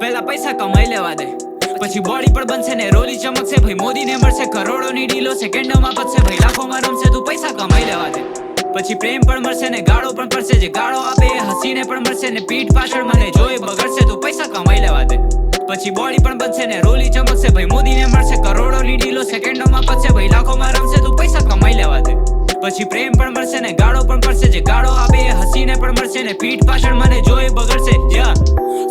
પહેલા પૈસા કમાઈ લેવા દે, પછી બોડી પણ બનશે ને રોલી ચમકશે. ભાઈ મોદીને મળશે કરોડોની ડીલો, સેકન્ડોમાં પતશે. ભાઈ લાખોમાં રમશે, તું પૈસા કમાઈ લેવા દે. પછી પ્રેમ પણ મળશે ને ગાળો પણ પડશે. જે ગાળો આપે એ હસીને પણ મળશે ને પીઠ પાછળ મને જોઈ બગડશે, તું પૈસા કમાઈ લેવા દે. પછી બોડી પણ બનશે ને રોલી ચમકશે. ભાઈ મોદીને મળશે કરોડોની ડીલો, સેકન્ડોમાં પતશે. ભાઈ લાખોમાં રમશે, તું પૈસા કમાઈ લેવા દે. પછી પ્રેમ પણ મળશે ને ગાળો પણ પડશે. જે ગાળો આપે એ હસીને પણ મળશે ને પીઠ પાછળ મને જોઈ બગડશે.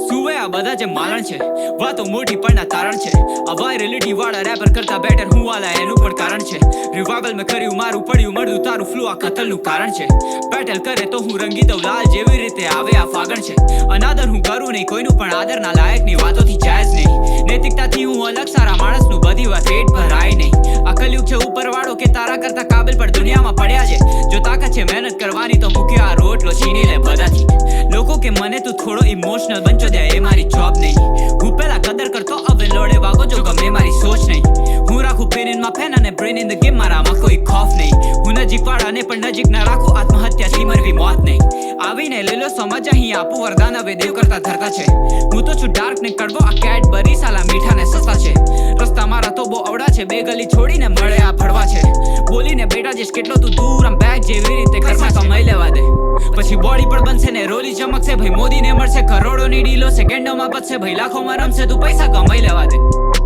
સુવે આ બધા જે મારણ છે, વાતો મોટી પણ તારણ છે. આ વાયરલિટી વાળા રેપર કરતા બેટર હું વાલા, એનું પણ કારણ છે. રિવાઇવલ મેં કર્યું, મારું પડ્યું મળ્યું, તારું ફ્લો આ કતલનું કારણ છે. બેટલ કરે તો હું રંગી દઉં લાલ, જેવી રીતે આવે આ ફાગણ છે. અનાદર હું કરું નહીં કોઈનું, પણ આદરના લાયકની વાતોથી જાયઝ નહીં. નૈતિકતાથી હું અલગ, સારા માણસનું બધી વાત પેટ ભરાય નહીં. આ કલયુગ છે ઉપરવાળો કે તારા કરતા કાબિલ પણ દુનિયામાં પડ્યા છે. જો તાકાત છે મહેનત કરવાની તો મૂક્યો આ રોટલો છીની લે બધાથી. લોકો કે મને તું થોડો ઇમોશનલ બનચો દે, એ મારી જોબ નહીં. હું પેલા કદર કરતો, હવે લોડે વાગો જો ગમે મારી સોચ નહીં. હું રાખું પેન ઇન માય પેન અને બ્રેન ઇન ધ ગેમ, મારામાં કોઈ ખોફ નહીં. હું નજીક વાળાને પણ નજીક ના રાખું, આત્મહત્યાથી મરવી મોત નહીં. આવીને લેલો સમજ, અહીં આપું વરદાન, હવે દેવ કરતા ધરતા છે. હું તો છું ડાર્ક ને કડવો, આ કેડબરી સાલા મીઠા ને સસ્તા છે. રસ્તા મારા તો બહુ અવડા છે, બે ગલી છોડીને મળે આ ફળવા છે. બોલીને બેટા જઈશ કેટલો તું દૂર, આમ બેગ જેવી રીતે ઘરમાં કમાઈ લેવા દે. પછી બોડી પણ બનશે ને રોલી ચમકશે. ભાઈ મોદીને મળશે કરોડોની ડીલો, સેકન્ડોમાં પતશે. ભાઈ લાખોમાં રમશે, તું પૈસા કમાઈ લેવા દે.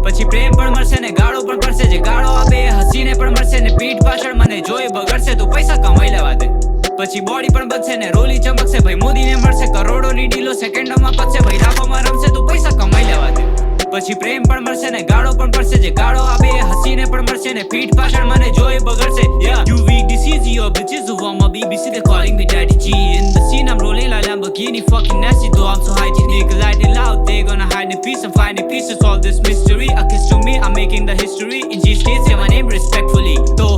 પછી પ્રેમ પણ મળશે ને ગાળો પણ પડશે. જે ગાળો આપે એ હસીને પણ મળશે ને પીઠ પાછળ મને જોઈ બગડશે, તું પૈસા કમાઈ લેવા દે. પછી બોડી પણ બનશે ને રોલી ચમકશે. ભાઈ મોદીને મળશે કરોડોની ડીલો, સેકન્ડોમાં પતશે. ભાઈ લાખોમાં રમશે, તું પૈસા કમાઈ લેવા દે. પછી પ્રેમ પણ મળશે ને ગાળો પણ પડશે. જે ગાળો આપે એ હસીને પણ મળશે ને પીઠ પાછળ મને જોઈ બગડશે. You weak, this is your bitches who want my BBC, they calling me Daddy G. In the scene I'm rolling like Lamborghini, fucking nasty though I'm so hygienic. Light it loud, they gonna hide in peace, I'm finding pieces, solve this mystery. A kiss to me, I'm making the history. In G states, say my name respectfully. તો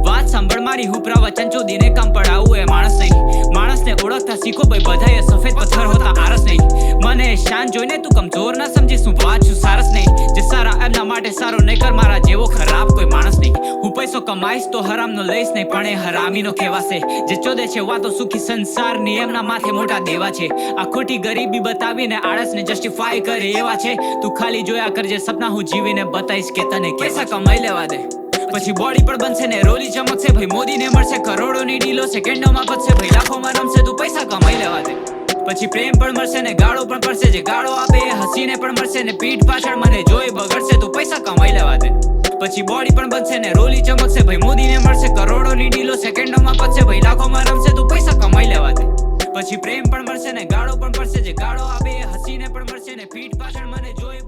વાત સાંભળ મારી, હું પ્રવચન ચોદીને કામ પડાવું એ માણસ નહીં. માણસને ઓળખતા શીખો ભાઈ, બધાએ સફેદ પથ્થર હોતા આરસ નહીં. મને શાન જોઈને તું કમજોર ના સમજીશ, હું વાત છું સારસ નહીં. જે સારા એમના માટે સારો નહીં કર, મારા જેવો ખરાબ કોઈ માણસ નહીં. હું પૈસો કમાઈશ તો હરામનો લઈશ નહીં, પણ એ હરામીનો કહેવાશે. જે ચોદે છે વાતો સુખી સંસારની, એમના માથે મોટા દેવા છે. આ ખોટી ગરીબી બતાવીને આળસને જસ્ટિફાય કરે એવા છે. તું ખાલી જોયા કરજે સપના, હું જીવીને બતાઈશ કે તને પૈસા કમાઈ લેવા દે. પછી બોડી પણ બનશે ને રોલી ચમકશે. ભાઈ મોદીને મળશે કરોડોની ડીલો, સેકન્ડોમાં પતશે. ભાઈ લાખોમાં રમશે, તું પૈસા કમાઈ લેવા દે. પછી પ્રેમ પણ મળશે ને ગાળો પણ પડશે. જે ગાળો આપે એ હસીને પણ મળશે ને પીઠ પાછળ મને જોઈ બગડશે, તું પૈસા કમાઈ લેવા દે. પછી બોડી પણ બનશે ને રોલી ચમકશે. ભાઈ મોદીને મળશે કરોડોની ડીલો, સેકન્ડોમાં પતશે. ભાઈ લાખોમાં રમશે, તું પૈસા કમાઈ લેવા દે. પછી પ્રેમ પણ મળશે ને ગાળો પણ પડશે. જે ગાળો આપે એ હસીને પણ મળશે ને પીઠ પાછળ મને જોઈ